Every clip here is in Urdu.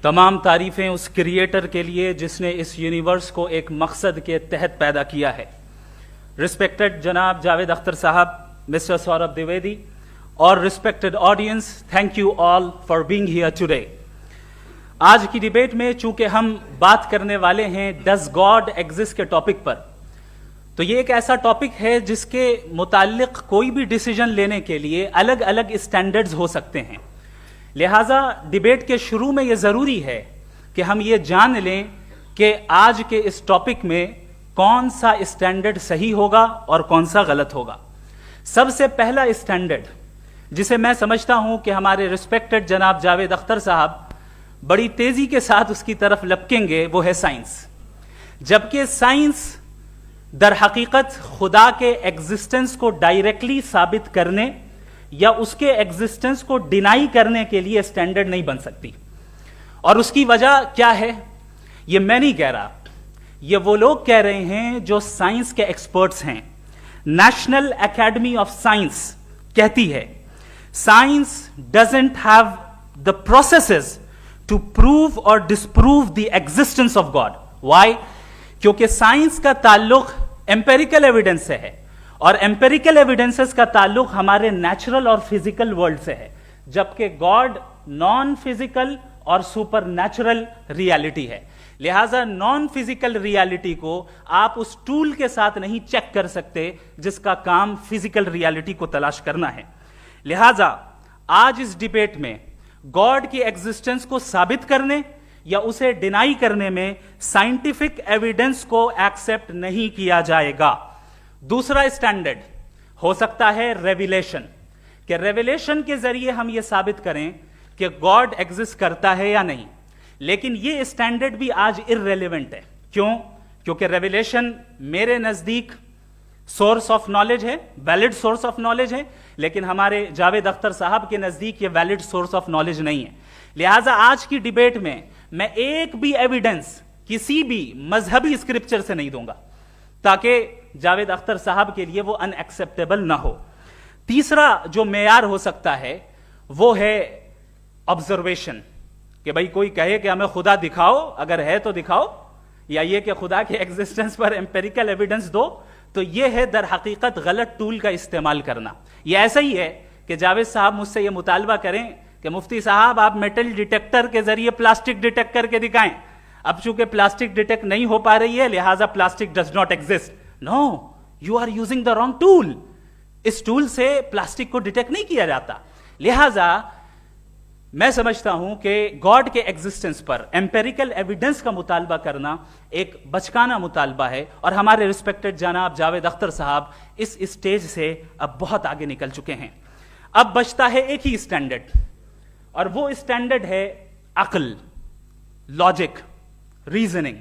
تمام تعریفیں اس کریٹر کے لیے جس نے اس یونیورس کو ایک مقصد کے تحت پیدا کیا ہے. رسپیکٹڈ جناب جاوید اختر صاحب, مسٹر سوربھ دیویدی اور respected audience, thank you all for being here today. آج کی ڈیبیٹ میں چونکہ ہم بات کرنے والے ہیں ڈز گاڈ ایگزسٹ کے ٹاپک پر, تو یہ ایک ایسا ٹاپک ہے جس کے متعلق کوئی بھی ڈیسیجن لینے کے لیے الگ الگ اسٹینڈرڈز ہو سکتے ہیں. لہٰذا ڈیبیٹ کے شروع میں یہ ضروری ہے کہ ہم یہ جان لیں کہ آج کے اس ٹاپک میں کون سا اسٹینڈرڈ صحیح ہوگا اور کون سا غلط ہوگا. سب سے پہلا اسٹینڈرڈ جسے میں سمجھتا ہوں کہ ہمارے رسپیکٹڈ جناب جاوید اختر صاحب بڑی تیزی کے ساتھ اس کی طرف لپکیں گے, وہ ہے سائنس. جبکہ سائنس در حقیقت خدا کے ایگزسٹنس کو ڈائریکٹلی ثابت کرنے یا اس کے ایگزسٹنس کو ڈینائی کرنے کے لیے اسٹینڈرڈ نہیں بن سکتی. اور اس کی وجہ کیا ہے یہ میں نہیں کہہ رہا, یہ وہ لوگ کہہ رہے ہیں جو سائنس کے ایکسپرٹس ہیں. نیشنل اکیڈمی آف سائنس کہتی ہے science doesn't have the processes to prove اور disprove the existence of God. Why? کیونکہ سائنس کا تعلق ایمپیریکل ایویڈنس سے ہے, اور ایمپیریکل ایویڈنسز کا تعلق ہمارے نیچرل اور فزیکل ورلڈ سے ہے, جبکہ گاڈ نان فزیکل اور سپر نیچرل ریالٹی ہے. لہٰذا نان فزیکل ریالٹی کو آپ اس ٹول کے ساتھ نہیں چیک کر سکتے جس کا کام فزیکل ریالٹی کو تلاش کرنا ہے. لہٰذا آج اس ڈیبیٹ میں گاڈ کی ایگزسٹنس کو ثابت کرنے یا اسے ڈینائی کرنے میں سائنٹیفک ایویڈنس کو ایکسپٹ نہیں کیا جائے گا. دوسرا اسٹینڈرڈ ہو سکتا ہے ریویلیشن, کہ ریویلیشن کے ذریعے ہم یہ ثابت کریں کہ گاڈ ایگزسٹ کرتا ہے یا نہیں. لیکن یہ اسٹینڈرڈ بھی آج ارریلیونٹ ہے. کیوں؟ کیونکہ ریویلیشن میرے نزدیک سورس آف نالج ہے, ویلڈ سورس آف نالج ہے, لیکن ہمارے جاوید اختر صاحب کے نزدیک یہ ویلڈ سورس آف نالج نہیں ہے. لہٰذا آج کی ڈیبیٹ میں ایک بھی ایویڈنس کسی بھی مذہبی اسکرپچر سے نہیں دوں گا تاکہ جاوید اختر صاحب کے لیے وہ ان ایکسیپٹیبل نہ ہو. تیسرا جو معیار ہو سکتا ہے وہ ہے آبزرویشن, کہ بھئی کوئی کہے کہ ہمیں خدا دکھاؤ, اگر ہے تو دکھاؤ, یا یہ کہ خدا کے ایگزسٹنس پر ایمپیریکل ایویڈنس دو. تو یہ ہے در حقیقت غلط ٹول کا استعمال کرنا. یہ ایسا ہی ہے کہ جاوید صاحب مجھ سے یہ مطالبہ کریں کہ مفتی صاحب آپ میٹل ڈیٹیکٹر کے ذریعے پلاسٹک ڈیٹیکٹ کر کے دکھائیں. اب چونکہ پلاسٹک ڈیٹیکٹ نہیں ہو پا رہی ہے لہٰذا plastic does not exist. No, you are using the wrong tool. اس ٹول سے پلاسٹک کو ڈیٹیکٹ نہیں کیا جاتا. لہٰذا میں سمجھتا ہوں کہ گاڈ کے ایگزسٹنس پر ایمپیریکل ایویڈنس کا مطالبہ کرنا ایک بچکانہ مطالبہ ہے, اور ہمارے رسپیکٹڈ جناب جاوید اختر صاحب اس اسٹیج سے اب بہت آگے نکل چکے ہیں. اب بچتا ہے ایک ہی اسٹینڈرڈ, اور وہ اسٹینڈرڈ ہے عقل, لاجک, ریزننگ.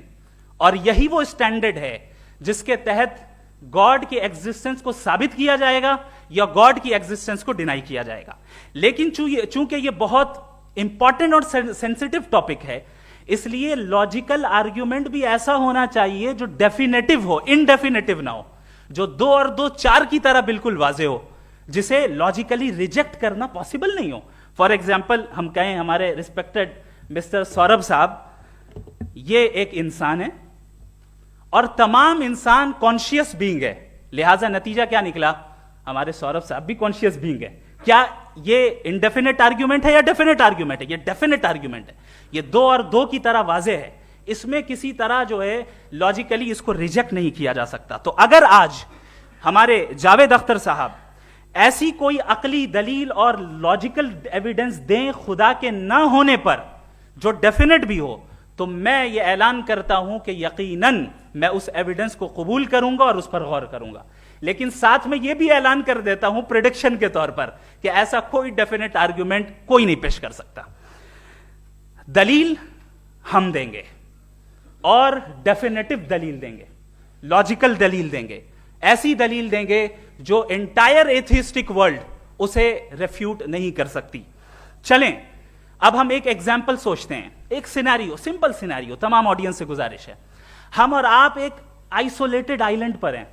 اور یہی وہ اسٹینڈرڈ ہے جس کے تحت گاڈ کی ایگزسٹنس کو ثابت کیا جائے گا یا گاڈ کی ایگزسٹنس کو ڈینائی کیا جائے گا. لیکن چونکہ یہ بہت امپورٹنٹ اور سینسٹیو ٹاپک ہے, اس لیے لاجیکل آرگیومنٹ بھی ایسا ہونا چاہیے جو ڈیفینیٹو ہو, انڈیفینیٹو نہ ہو, جو 2 اور 2 4 کی طرح بالکل واضح ہو, جسے لاجیکلی ریجیکٹ کرنا پاسبل نہیں ہو. فار ایگزامپل ہم کہیں ہمارے رسپیکٹڈ مسٹر سوربھ صاحب یہ ایک انسان ہے اور تمام انسان کانشیس بینگ ہے, لہٰذا نتیجہ کیا نکلا, ہمارے سوربھ صاحب بھی کانشیس بینگ ہے. کیا یہ انڈیفینٹ آرگیومنٹ ہے یا ڈیفینٹ آرگیومنٹ ہے؟ یہ ڈیفینٹ آرگیومنٹ ہے. یہ 2 اور 2 کی طرح واضح ہے, اس میں کسی طرح جو ہے لاجیکلی اس کو ریجیکٹ نہیں کیا جا سکتا. تو اگر آج ہمارے جاوید اختر صاحب ایسی کوئی عقلی دلیل اور لاجیکل ایویڈنس دیں خدا کے نہ ہونے پر جو ڈیفینٹ بھی ہو, تو میں یہ اعلان کرتا ہوں کہ یقیناً میں اس ایویڈنس کو قبول کروں گا اور اس پر غور کروں گا. لیکن ساتھ میں یہ بھی اعلان کر دیتا ہوں پریڈکشن کے طور پر کہ ایسا کوئی ڈیفینٹ آرگیومنٹ کوئی نہیں پیش کر سکتا. دلیل ہم دیں گے اور ڈیفینیٹو دلیل دیں گے, لاجیکل دلیل دیں گے, ایسی دلیل دیں گے جو انٹائر ایتھیسٹک ورلڈ اسے ریفیوٹ نہیں کر سکتی. چلیں اب ہم ایک ایگزامپل سوچتے ہیں, ایک سینیریو, سمپل سینیریو, تمام آڈینس سے گزارش ہے, ہم اور آپ ایک آئسولیٹڈ آئیلینڈ پر ہیں,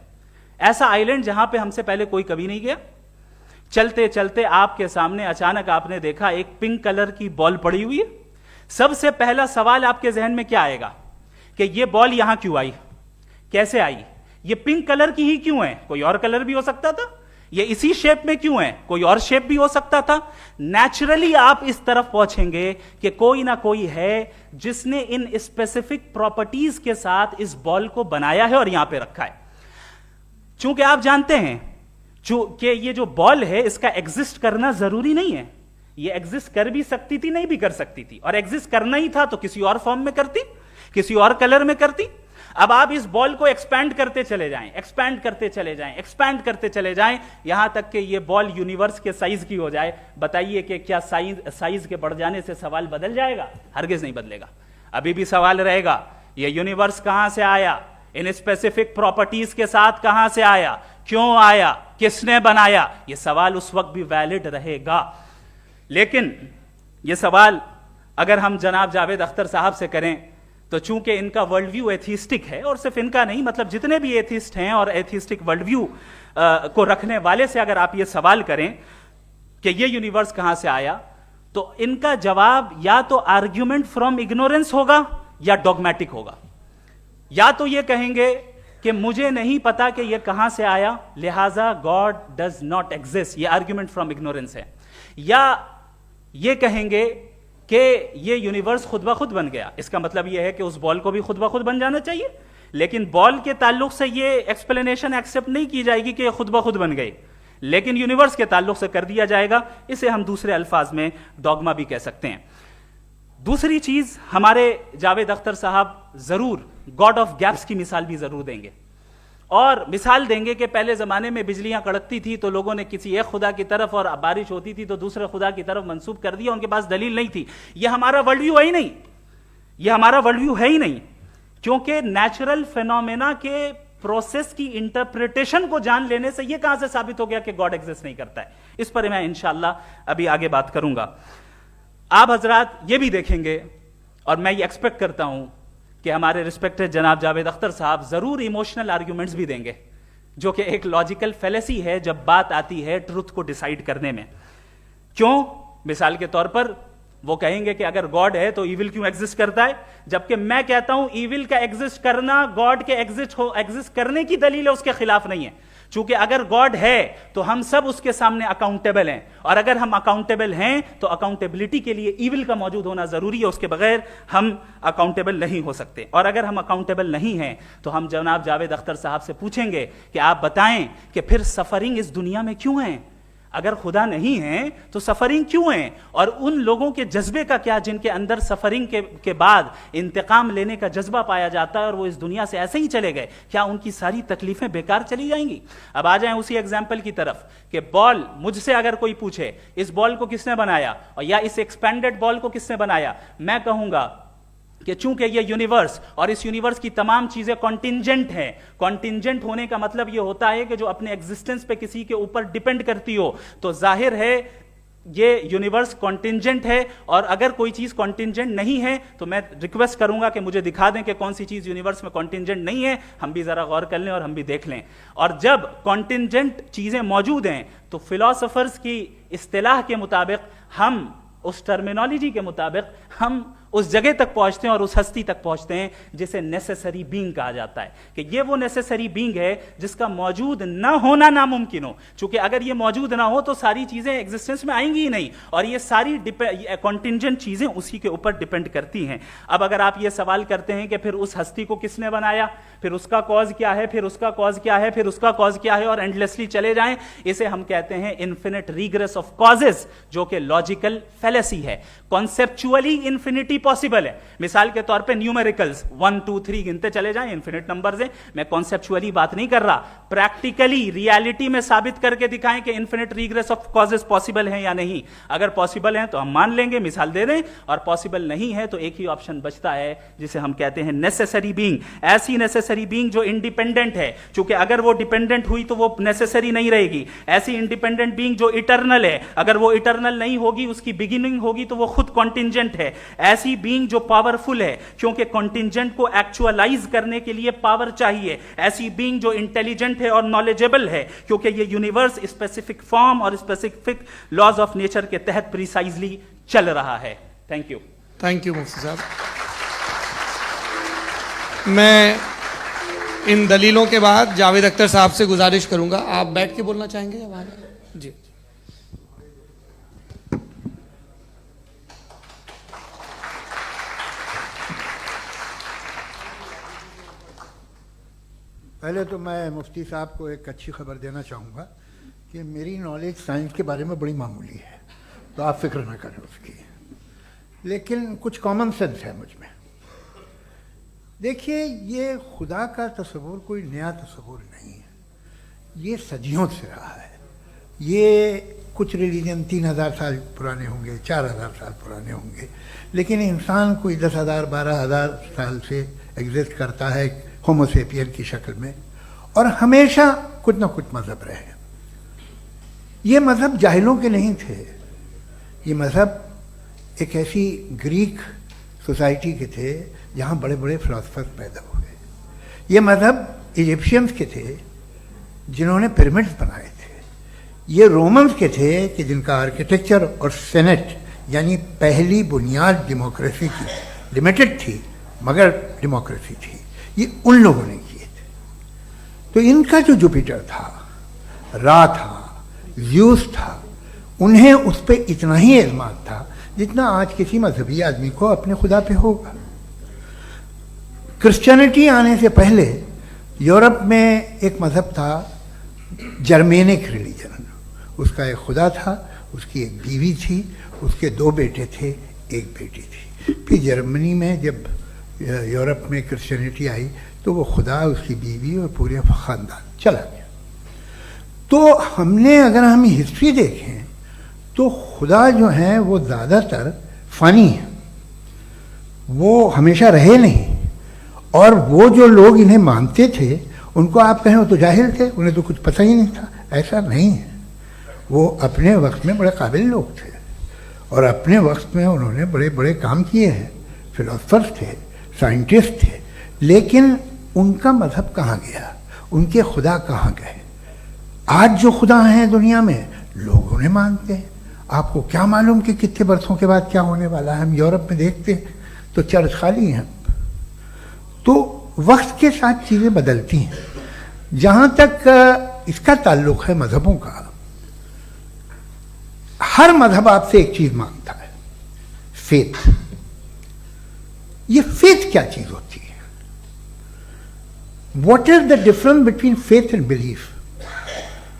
ایسا آئیلینڈ جہاں پہ ہم سے پہلے کوئی کبھی نہیں گیا. چلتے چلتے آپ کے سامنے اچانک آپ نے دیکھا ایک پنک کلر کی بال پڑی ہوئی ہے, سب سے پہلا سوال آپ کے ذہن میں کیا آئے گا کہ یہ بال یہاں کیوں آئی, کیسے آئی, یہ پنک کلر کی ہی کیوں ہے, کوئی اور کلر بھی ہو سکتا تھا, یہ اسی شیپ میں کیوں ہے, کوئی اور شیپ بھی ہو سکتا تھا. نیچرلی آپ اس طرف پہنچیں گے کہ کوئی نہ کوئی ہے جس نے ان اسپیسیفک پراپرٹیز کے ساتھ اس بال کو بنایا ہے اور یہاں پہ رکھا ہے. چونکہ آپ جانتے ہیں کہ یہ جو بال ہے اس کا ایگزسٹ کرنا ضروری نہیں ہے, یہ ایگزسٹ کر بھی سکتی تھی, نہیں بھی کر سکتی تھی, اور ایگزسٹ کرنا ہی تھا تو کسی اور فارم میں کرتی, کسی اور کلر میں کرتی. اب آپ اس بال کو ایکسپینڈ کرتے چلے جائیں, ایکسپینڈ کرتے چلے جائیں, ایکسپینڈ کرتے چلے جائیں, یہاں تک کہ یہ بال یونیورس کے سائز کی ہو جائے. بتائیے کہ کیا سائز کے بڑھ جانے سے سوال بدل جائے گا؟ ہرگز نہیں بدلے گا. ابھی بھی سوال رہے گا یہ یونیورس کہاں سے آیا, ان اسپیسیفک پراپرٹیز کے ساتھ کہاں سے آیا, کیوں آیا, کس نے بنایا. یہ سوال اس وقت بھی ویلڈ رہے گا. لیکن یہ سوال اگر ہم جناب جاوید اختر صاحب سے کریں تو چونکہ ان کا ورلڈ ویو ایتھیسٹک ہے, اور صرف ان کا نہیں, مطلب جتنے بھی ایتھیسٹ ہیں اور ایتھیسٹک ورلڈ ویو کو رکھنے والے سے اگر آپ یہ سوال کریں کہ یہ یونیورس کہاں سے آیا, تو ان کا جواب یا تو آرگیومنٹ فرام اگنورینس ہوگا یا ڈوگمیٹک ہوگا. یا تو یہ کہیں گے کہ مجھے نہیں پتا کہ یہ کہاں سے آیا, لہذا گاڈ ڈز ناٹ ایگزسٹ, یہ آرگیومنٹ فرام اگنورینس ہے. یا یہ کہیں گے کہ یہ یونیورس خود بخود بن گیا, اس کا مطلب یہ ہے کہ اس بال کو بھی خود بخود بن جانا چاہیے, لیکن بال کے تعلق سے یہ ایکسپلینیشن ایکسپٹ نہیں کی جائے گی کہ یہ خود بخود بن گئی, لیکن یونیورس کے تعلق سے کر دیا جائے گا. اسے ہم دوسرے الفاظ میں ڈوگما بھی کہہ سکتے ہیں. دوسری چیز, ہمارے جاوید اختر صاحب ضرور گاڈ آف گیپس کی مثال بھی ضرور دیں گے, اور مثال دیں گے کہ پہلے زمانے میں بجلیاں کڑکتی تھی تو لوگوں نے کسی ایک خدا کی طرف, اور بارش ہوتی تھی تو دوسرے خدا کی طرف منسوب کر دیا, ان کے پاس دلیل نہیں تھی. یہ ہمارا ورلڈ ویو ہے ہی نہیں, یہ ہمارا ورلڈ ویو ہے ہی نہیں, کیونکہ نیچرل فینومینا کے پروسیس کی انٹرپریٹیشن کو جان لینے سے یہ کہاں سے ثابت ہو گیا کہ گاڈ ایگزسٹ نہیں کرتا ہے. اس پر میں انشاءاللہ ابھی آگے بات کروں گا. آپ حضرات یہ بھی دیکھیں گے, اور میں یہ ایکسپیکٹ کرتا ہوں کہ ہمارے ریسپیکٹڈ جناب جاوید اختر صاحب ضرور ایموشنل آرگیومنٹس بھی دیں گے, جو کہ ایک لاجیکل فیلیسی ہے جب بات آتی ہے ٹروتھ کو ڈیسائیڈ کرنے میں. کیوں؟ مثال کے طور پر وہ کہیں گے کہ اگر گاڈ ہے تو ایول کیوں ایگزسٹ کرتا ہے, جبکہ میں کہتا ہوں ایول کا ایگزسٹ کرنا گاڈ کے ایگزسٹ کرنے کی دلیل ہے, اس کے خلاف نہیں ہے. چونکہ اگر گاڈ ہے تو ہم سب اس کے سامنے اکاؤنٹیبل ہیں, اور اگر ہم اکاؤنٹیبل ہیں تو اکاؤنٹیبلٹی کے لیے ایول کا موجود ہونا ضروری ہے, اس کے بغیر ہم اکاؤنٹیبل نہیں ہو سکتے. اور اگر ہم اکاؤنٹیبل نہیں ہیں تو ہم جناب جاوید اختر صاحب سے پوچھیں گے کہ آپ بتائیں کہ پھر سفرنگ اس دنیا میں کیوں ہے؟ اگر خدا نہیں ہے تو سفرنگ کیوں ہے؟ اور ان لوگوں کے جذبے کا کیا جن کے اندر سفرنگ کے بعد انتقام لینے کا جذبہ پایا جاتا ہے اور وہ اس دنیا سے ایسے ہی چلے گئے, کیا ان کی ساری تکلیفیں بیکار چلی جائیں گی؟ اب آ جائیں اسی ایگزامپل کی طرف کہ بال, مجھ سے اگر کوئی پوچھے اس بال کو کس نے بنایا, اور یا اس ایکسپینڈڈ بال کو کس نے بنایا, میں کہوں گا کہ چونکہ یہ یونیورس اور اس یونیورس کی تمام چیزیں کانٹینجنٹ ہیں. کانٹینجنٹ ہونے کا مطلب یہ ہوتا ہے کہ جو اپنے ایگزسٹنس پہ کسی کے اوپر ڈیپینڈ کرتی ہو, تو ظاہر ہے یہ یونیورس کانٹینجنٹ ہے. اور اگر کوئی چیز کانٹینجنٹ نہیں ہے تو میں ریکویسٹ کروں گا کہ مجھے دکھا دیں کہ کون سی چیز یونیورس میں کانٹینجنٹ نہیں ہے, ہم بھی ذرا غور کر لیں اور ہم بھی دیکھ لیں. اور جب کانٹینجنٹ چیزیں موجود ہیں تو فلاسفرز کی اصطلاح کے مطابق, ہم اس ٹرمینالوجی کے مطابق ہم اس جگہ تک پہنچتے ہیں اور اس ہستی تک پہنچتے ہیں جسے نیسیسری بینگ کہا جاتا ہے, کہ یہ وہ نیسیسری بینگ ہے جس کا موجود نہ ہونا ناممکن ہو. چونکہ اگر یہ موجود نہ ہو تو ساری چیزیں ایگزسٹنس میں آئیں گی ہی نہیں, اور یہ ساری کانٹینجنٹ چیزیں اسی کے اوپر ڈیپینڈ کرتی ہیں. اب اگر آپ یہ سوال کرتے ہیں کہ پھر اس ہستی کو کس نے بنایا, پھر اس کا کاز کیا ہے, پھر اس کا کاز کیا ہے, پھر اس کا کاز کیا ہے, اور اینڈلیسلی چلے جائیں, اسے ہم کہتے ہیں انفینٹ ریگریس آف کازز, جو کہ لاجیکل فیلیسی ہے. کانسیپچولی انفینٹی پاسبل ہے. مثال کے طور پہ نیومیریکلز 1 2 3 گنتے چلے جائیں, انفینٹ نمبرز ہیں. میں کانسیپچولی بات نہیں کر رہا, پریکٹیکلی ریالٹی میں ثابت کر کے دکھائیں کہ infinite regress of causes possible ہیں یا نہیں. اگر پاسبل ہیں تو ہم مان لیں گے, مثال دے دیں, اور پاسبل نہیں ہے تو ایک ہی آپشن بچتا ہے جسے ہم کہتے ہیں نیسیسری بینگ. ایسی نیسیسری بینگ جو انڈیپینڈنٹ ہے, چونکہ اگر وہ ڈیپینڈنٹ ہوئی تو وہ نیسیسری نہیں رہے گی. ایسی انڈیپینڈنٹ بینگ جو اٹرنل ہے, اگر وہ اٹرنل نہیں ہوگی, اس کی بگننگ ہوگی تو وہ خود کانٹینجنٹ ہے. ایسی بینگ جو پاورفل ہے, کیونکہ کانٹینجنٹ کو ایکچوالائز کرنے کے لیے پاور چاہیے. ایسی بینگ جو انٹیلیجنٹ ہے اور نالجبل ہے, کیونکہ یہ یونیورس اسپیسیفک فارم اور اسپیسیفک لاز آف نیچر کے تحت پریسائزلی چل رہا ہے. Thank you. تھینک یو مفتی صاحب. میں ان دلیلوں کے بعد جاوید اختر صاحب سے گزارش کروں گا, آپ بیٹھ کے بولنا چاہیں گے یا وہاں؟ جی. پہلے تو میں مفتی صاحب کو ایک اچھی خبر دینا چاہوں گا کہ میری نالج سائنس کے بارے میں بڑی معمولی ہے, تو آپ فکر نہ کریں اس کی, لیکن کچھ کامن سینس ہے مجھ میں. دیکھیے, یہ خدا کا تصور کوئی نیا تصور نہیں ہے, یہ صدیوں سے رہا ہے. یہ کچھ ریلیجن 3000 سال پرانے ہوں گے, 4000 سال پرانے ہوں گے, لیکن انسان کوئی 10,000 12,000 سال سے ایگزسٹ کرتا ہے ہومو سیپین کی شکل میں, اور ہمیشہ کچھ نہ کچھ مذہب رہے. یہ مذہب جاہلوں کے نہیں تھے, یہ مذہب ایک ایسی گریک سوسائٹی کے تھے جہاں بڑے بڑے فلاسفرز پیدا ہوئے. یہ مذہب ایجپشینز کے تھے جنہوں نے پیرامڈز بنائے تھے. یہ رومنز کے تھے کہ جن کا آرکیٹیکچر اور سینٹ یعنی پہلی بنیاد ڈیموکریسی کی لمیٹڈ تھی مگر ڈیموکریسی تھی, یہ ان لوگوں نے کیے تھے. تو ان کا جو جوپیٹر تھا, را تھا, زیوس تھا, انہیں اس پہ اتنا ہی اعتماد تھا جتنا آج کسی مذہبی آدمی کو اپنے خدا پہ ہوگا. کرسچینٹی آنے سے پہلے یورپ میں ایک مذہب تھا جرمینک ریلیجن. اس کا ایک خدا تھا, اس کی ایک بیوی تھی, اس کے 2 بیٹے تھے, ایک بیٹی تھی. پھر جرمنی میں جب یورپ میں کرسچینٹی آئی تو وہ خدا, اس کی بیوی اور پورے خاندان چلا گیا. تو اگر ہم ہسٹری دیکھیں تو خدا جو ہیں وہ زیادہ تر فانی ہیں, وہ ہمیشہ رہے نہیں. اور وہ جو لوگ انہیں مانتے تھے ان کو آپ کہیں وہ تو جاہل تھے, انہیں تو کچھ پتہ ہی نہیں تھا. ایسا نہیں ہے, وہ اپنے وقت میں بڑے قابل لوگ تھے اور اپنے وقت میں انہوں نے بڑے بڑے کام کیے ہیں. فلاسفرز تھے, سائنٹسٹ تھے, لیکن ان کا مذہب کہاں گیا, ان کے خدا کہاں گئے؟ آج جو خدا ہیں دنیا میں لوگ انہیں مانتے ہیں. آپ کو کیا معلوم کہ کتنے برسوں کے بعد کیا ہونے والا ہے؟ ہم یورپ میں دیکھتے ہیں تو چرچ خالی ہیں. تو وقت کے ساتھ چیزیں بدلتی ہیں. جہاں تک اس کا تعلق ہے مذہبوں کا, ہر مذہب آپ سے ایک چیز مانگتا ہے, فیتھ. یہ فیتھ کیا چیز ہوتی ہے؟ What is the difference between faith and belief?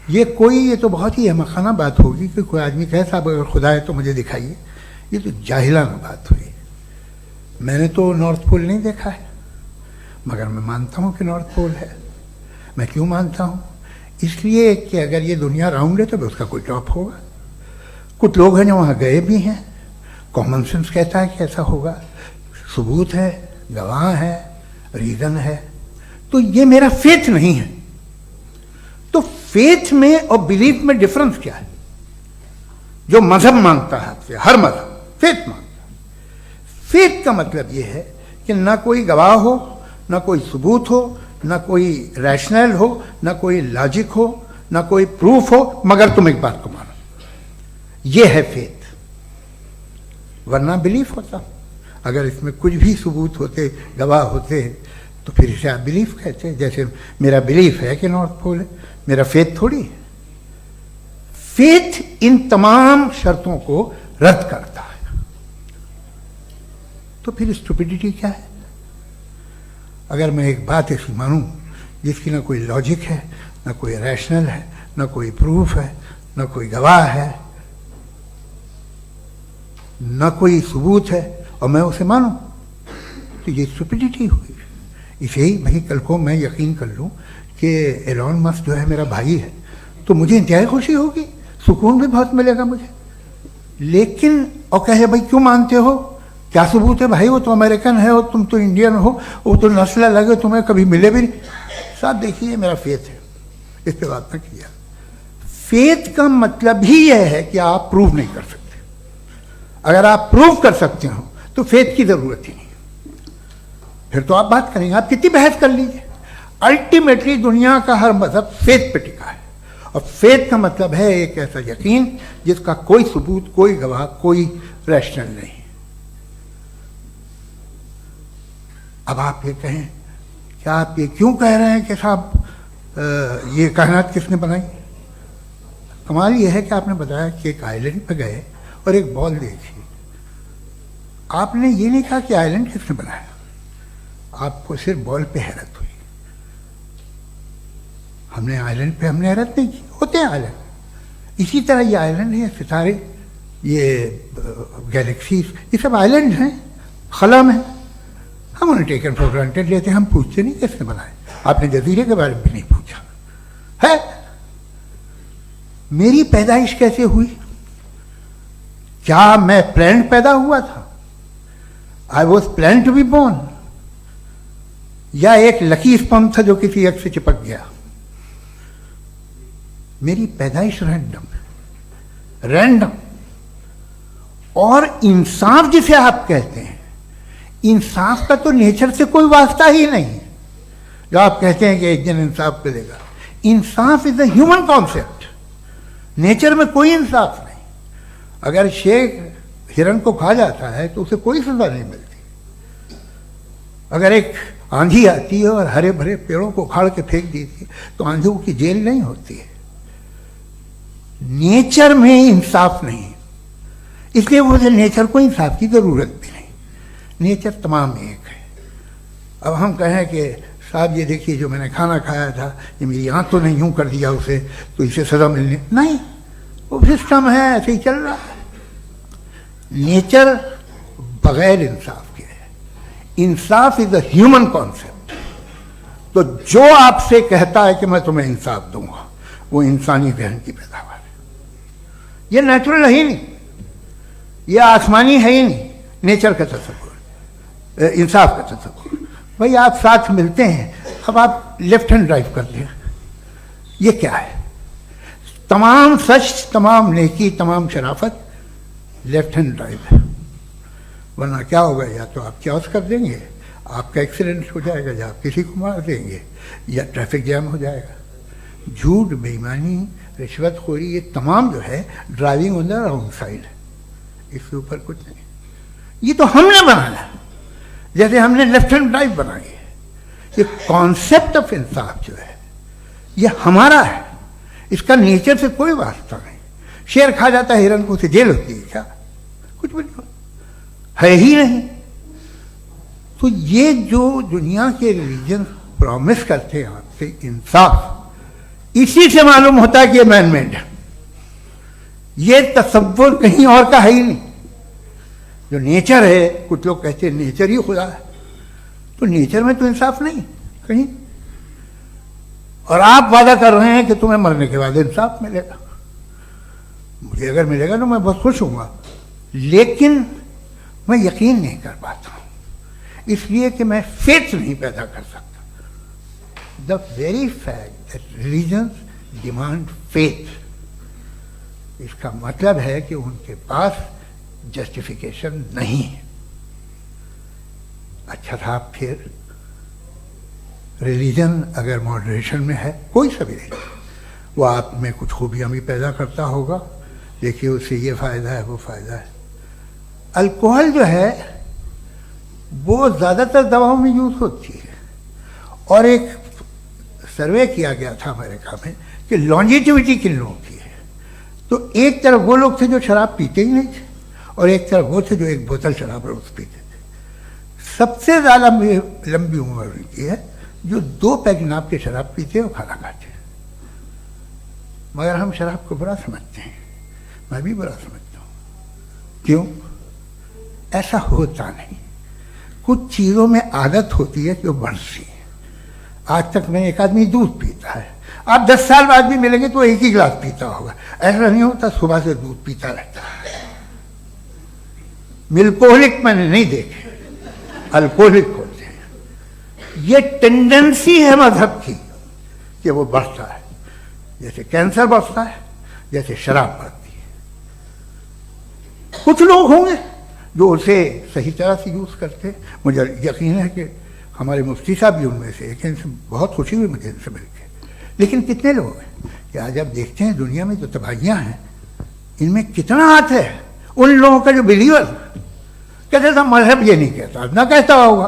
یہ تو بہت ہی احمقانہ بات ہوگی کہ کوئی آدمی کہے صاحب اگر خدا ہے تو مجھے دکھائیے. یہ تو جاہلانہ بات ہوئی. میں نے تو نارتھ پول نہیں دیکھا ہے مگر میں مانتا ہوں کہ نارتھ پول ہے. میں کیوں مانتا ہوں؟ اس لیے کہ اگر یہ دنیا راؤنڈ ہے تو اس کا کوئی ٹاپ ہوگا. کچھ لوگ ہیں جو وہاں گئے بھی ہیں, کامن سینس کہتا ہے کہ ایسا ہوگا, ثبوت ہے, گواہ ہے, ریزن ہے. تو یہ میرا فیتھ نہیں ہے. تو فیتھ میں اور بلیف میں ڈفرنس کیا ہے؟ جو مذہب مانگتا ہے آپ سے, ہر مذہب فیتھ مانگتا ہے. فیتھ کا مطلب یہ ہے کہ نہ کوئی گواہ ہو, نہ کوئی ثبوت ہو, نہ کوئی ریشنل ہو, نہ کوئی لاجک ہو, نہ کوئی پروف ہو, مگر تم ایک بات کو مانو. یہ ہے فیتھ. ورنہ بلیف ہوتا. اگر اس میں کچھ بھی ثبوت ہوتے, گواہ ہوتے, تو پھر اسے آپ بلیف کہتے ہیں. جیسے میرا بلیف ہے کہ نارتھ پول ہے, میرا فیتھ تھوڑی ہے. فیتھ ان تمام شرطوں کو رد کرتا ہے. تو پھر اسٹوپیڈیٹی کیا ہے؟ اگر میں ایک بات ایسی مانوں جس کی نہ کوئی لاجک ہے, نہ کوئی ریشنل ہے, نہ کوئی پروف ہے, نہ کوئی گواہ ہے, نہ کوئی ثبوت ہے, اور میں اسے مانوں, تو یہ اسٹوپیڈیٹی ہوئی. اسے ہی بھائی کل کو میں یقین کر لوں کہ ایلون مسک جو ہے میرا بھائی ہے تو مجھے انتہائی خوشی ہوگی, سکون بھی بہت ملے گا مجھے. لیکن اور کہے بھائی کیوں مانتے ہو, کیا ثبوت ہے بھائی, وہ تو امریکن ہے اور تم تو انڈین ہو, وہ تو نسل الگ ہے, تمہیں کبھی ملے بھی نہیں. صاحب دیکھیے میرا فیتھ ہے, اس پہ بات نہ کیا. فیتھ کا مطلب ہی یہ ہے کہ آپ پروو نہیں کر سکتے. اگر آپ پروو کر سکتے ہو تو فیتھ کی ضرورت ہی نہیں, پھر تو آپ بات کریں گے, آپ کتنی بحث کر لیجیے. الٹیمیٹلی دنیا کا ہر مذہب فیتھ پہ ٹکا ہے, اور فیتھ کا مطلب ہے ایک ایسا یقین جس کا کوئی ثبوت, کوئی گواہ, کوئی ریشنل نہیں. اب آپ یہ کہیں، کیا آپ یہ کیوں کہہ رہے ہیں کہ صاحب یہ کائنات کس نے بنائی؟ کمال یہ ہے کہ آپ نے بتایا کہ ایک آئلینڈ پہ گئے اور ایک بال دیکھی. آپ نے یہ نہیں کہا کہ آئلینڈ کس نے بنایا، آپ کو صرف بال پہ حیرت ہوئی. ہم نے آئلینڈ پہ ہم نے حیرت نہیں کی، ہوتے ہیں آئلینڈ. اسی طرح یہ آئلینڈ ہے، ستارے، یہ گیلیکسیز، یہ سب آئلینڈ ہیں خلا میں. ہم انہیں ٹیکن فور گرانٹیڈ لیتے ہیں، ہم پوچھتے نہیں کس نے بنائے. آپ نے جزیرے کے بارے میں بھی نہیں پوچھا ہے. میری پیدائش کیسے ہوئی؟ کیا میں پلانڈ پیدا ہوا تھا؟ I was plan to be born, یا ایک لکی اسپم تھا جو کسی ایک سے چپک گیا؟ میری پیدائش رینڈم. اور انصاف جسے آپ کہتے ہیں، انصاف کا تو نیچر سے کوئی واسطہ ہی نہیں. جو آپ کہتے ہیں کہ ایک دن انصاف ملے گا، انصاف از اے ہیومن کانسیپٹ. نیچر میں کوئی انصاف نہیں. اگر شیر ہرن کو کھا جاتا ہے تو اسے کوئی سزا نہیں ملتی. اگر ایک آندھی آتی ہے اور ہرے بھرے پیڑوں کو اکھاڑ کے پھینک دیتی ہے تو آندھیوں کی جیل نہیں ہوتی ہے. نیچر میں انصاف نہیں، اس لیے وہ نیچر کو انصاف کی ضرورت بھی نہیں. نیچر تمام ایک ہے. اب ہم کہیں کہ صاحب یہ دیکھیے جو میں نے کھانا کھایا تھا یہ میری آنکھ تو نہیں یوں کر دیا اسے تو اسے سزا ملنی نہیں. وہ سسٹم ہے، ایسے ہی چل رہا ہے. نیچر بغیر انصاف کے ہے. انصاف از اے ہیومن کانسیپٹ. تو جو آپ سے کہتا ہے کہ میں تمہیں انصاف دوں گا وہ انسانی ذہن کی پیداوار ہے. یہ نیچرل ہے ہی نہیں، یہ آسمانی ہے ہی نہیں. نیچر کا تصور، انصاف کا تصور. بھائی آپ ساتھ ملتے ہیں، اب آپ لیفٹ ہینڈ ڈرائیو کرتے ہیں، یہ کیا ہے؟ تمام سچ، تمام نیکی، تمام شرافت لیفٹ ہینڈ ڈرائیو ہے. ورنہ کیا ہوگا؟ یا تو آپ کیوس کر دیں گے، آپ کا ایکسیڈنٹ ہو جائے گا، یا آپ کسی کو مار دیں گے، یا ٹریفک جام ہو جائے گا. جھوٹ، بےایمانی، رشوت خوری، یہ تمام جو ہے driving on the wrong side ہے. اس کے اوپر کچھ نہیں. یہ تو ہم نے بنایا، جیسے ہم نے لیفٹ ہینڈ ڈرائیو بنائی ہے. یہ کانسیپٹ آف انصاف جو ہے یہ ہمارا ہے، اس کا نیچر سے کوئی واسطہ نہیں. شیر کھا جاتا ہے ہرن کو، اسے جیل ہوتی ہے کیا؟ کچھ بھی نہیں ہے ہی نہیں. تو یہ جو دنیا کے ریلیجن پرومس کرتے ہیں آپ سے انصاف، اسی سے معلوم ہوتا ہے کہ یہ مین میڈ ہے. یہ تصور کہیں اور کا ہے ہی نہیں. جو نیچر ہے، کچھ لوگ کہتے ہیں نیچر ہی خدا ہے، تو نیچر میں تو انصاف نہیں کہیں. اور آپ وعدہ کر رہے ہیں کہ تمہیں مرنے کے بعد انصاف ملے گا. مجھے اگر ملے گا تو میں بہت خوش ہوں گا، لیکن میں یقین نہیں کر پاتا ہوں، اس لیے کہ میں فیتھ نہیں پیدا کر سکتا. The very fact that religions demand faith, اس کا مطلب ہے کہ ان کے پاس جسٹیفیکیشن نہیں ہے. اچھا تھا پھر ریلیجن اگر ماڈریشن میں ہے، کوئی سا بھی ریلیجن، وہ آپ میں کچھ خوبیاں بھی پیدا کرتا ہوگا. دیکھیے اس سے یہ فائدہ ہے، وہ فائدہ ہے. الکوہل جو ہے وہ زیادہ تر دواؤں میں یوز ہوتی ہے. اور ایک سروے کیا گیا تھا امریکہ میں کہ لانجیٹیوٹی کن لوگوں کی ہے. تو ایک طرف وہ لوگ تھے جو شراب پیتے ہی نہیں تھے، اور ایک طرف وہ تھے جو ایک بوتل شراب روز پیتے تھے. سب سے زیادہ لمبی عمر ان کی ہے جو 2 پیگ ناب کے شراب پیتے اور کھانا کھاتے ہیں. مگر ہم شراب کو برا سمجھتے ہیں، میں بھی برا سمجھتا ہوں. کیوں؟ ایسا ہوتا نہیں. کچھ چیزوں میں عادت ہوتی ہے کہ وہ بڑھتی ہے. آج تک میں ایک آدمی دودھ پیتا ہے، آپ 10 سال بعد بھی ملیں گے تو ایک ہی گلاس پیتا ہوگا. ایسا نہیں ہوتا، صبح سے دودھ پیتا رہتا ہے. ملکوہلک میں نے نہیں دیکھے، الکوہلک ہوتے ہیں. یہ ٹینڈنسی ہے مذہب کی کہ وہ بڑھتا ہے، جیسے کینسر بڑھتا ہے، جیسے شراب بڑھتی ہے. کچھ لوگ ہوں گے جو اسے صحیح طرح سے یوز کرتے. مجھے یقین ہے کہ ہمارے مفتی صاحب بھی ان میں سے ایک ہیں، ان سے بہت خوشی ہوئی مجھے ان سے مل کے. لیکن کتنے لوگ ہیں کہ آج آپ دیکھتے ہیں دنیا میں جو تباہیاں ہیں ان میں کتنا ہاتھ ہے ان لوگوں کا جو بلیور. کہتے تھا مذہب یہ نہیں کہتا، نہ کہتا ہوگا،